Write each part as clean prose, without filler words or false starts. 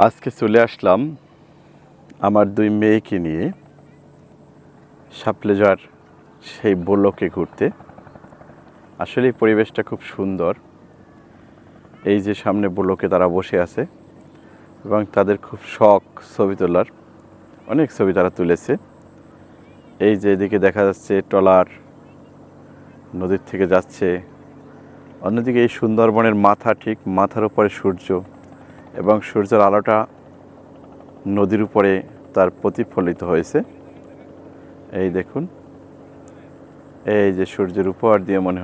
আজকে চলে আসলাম আমার দুই মেয়েকে নিয়ে সাপলেজার সেই বোলকে ঘুরতে। আসলে পরিবেশটা খুব সুন্দর। এই যে সামনে বোলকে তারা বসে আছে এবং তাদের খুব শখ ছবি তোলার, অনেক ছবি তারা তুলেছে। এই যে এদিকে দেখা যাচ্ছে ট্রলার নদীর থেকে যাচ্ছে, অন্যদিকে এই সুন্দরবনের মাথা, ঠিক মাথার উপরে সূর্য এবং সূর্যের আলোটা নদীর উপরে তার প্রতিফলিত হয়েছে। এই দেখুন, এই যে সূর্যের উপর দিয়ে মনে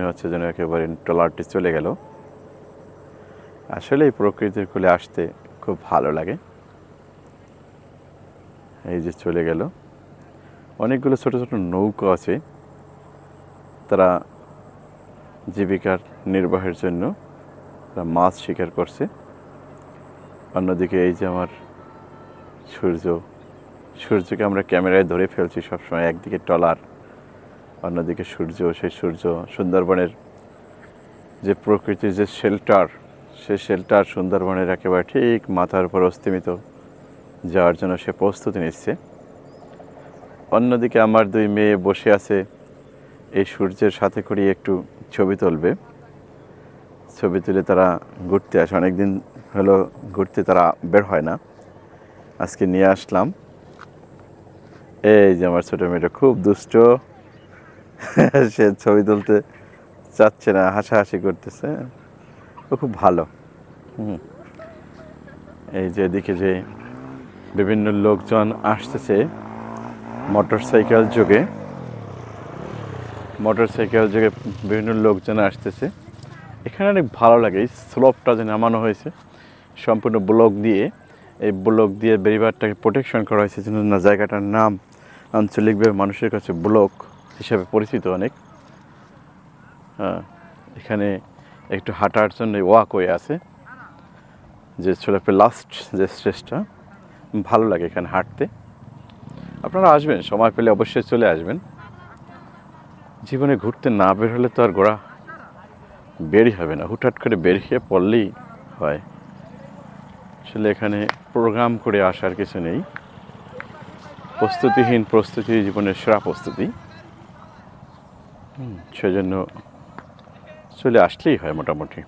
হচ্ছে যেন একেবারে ট্রলারটি চলে গেল। আসলে এই প্রকৃতির কোলে আসতে খুব ভালো লাগে। এই যে চলে গেল। অনেকগুলো ছোট ছোট নৌকা আছে, তারা জীবিকার নির্বাহের জন্য তারা মাছ শিকার করছে। অন্যদিকে এই যে আমার সূর্যকে আমরা ক্যামেরায় ধরে ফেলছি সবসময়। একদিকে ট্রলার, অন্যদিকে সূর্য। সেই সূর্য সুন্দরবনের যে প্রকৃতির যে শেল্টার, সে শেল্টার সুন্দরবনের একেবারে ঠিক মাথার উপর অস্তমিত যাওয়ার জন্য সে প্রস্তুতি নিচ্ছে। অন্যদিকে আমার দুই মেয়ে বসে আছে, এই সূর্যের সাথে করে একটু ছবি তুলবে। ছবি তুলে তারা ঘুরতে আসে। অনেকদিন হলো ঘুরতে তারা বের হয় না, আজকে নিয়ে আসলাম। এই যে আমার ছোটো মেয়েটা খুব দুষ্ট, সে ছবি তুলতে চাচ্ছে না, হাসাহাসি করতেছে। ও খুব ভালো। এই যে এদিকে যে বিভিন্ন লোকজন আসতেছে মোটর সাইকেল যোগে বিভিন্ন লোকজন আসতেছে। এখানে অনেক ভালো লাগে। এই স্লোপটা যে নামানো হয়েছে সম্পূর্ণ ব্লক দিয়ে, এই ব্লক দিয়ে বেরিবারটাকে প্রোটেকশন করা হয়েছে যেন না জায়গাটার নাম আঞ্চলিকভাবে মানুষের কাছে ব্লক হিসাবে পরিচিত অনেক। হ্যাঁ, এখানে একটু হাঁটার জন্য ওয়াকওয়ে আছে, যে ছিল লাস্ট যে স্টেজটা। ভালো লাগে এখানে হাঁটতে। আপনারা আসবেন, সময় পেলে অবশ্যই চলে আসবেন। জীবনে ঘুরতে না বের হলে তো আর ঘোরা বেরই হবে না, হুটহাট করে বেরিয়ে পড়লেই হয়। আসলে এখানে প্রোগ্রাম করে আসার কিছু নেই। প্রস্তুতি জীবনের সেরা প্রস্তুতি। সেজন্য চলে আসলেই হয় মোটামুটি।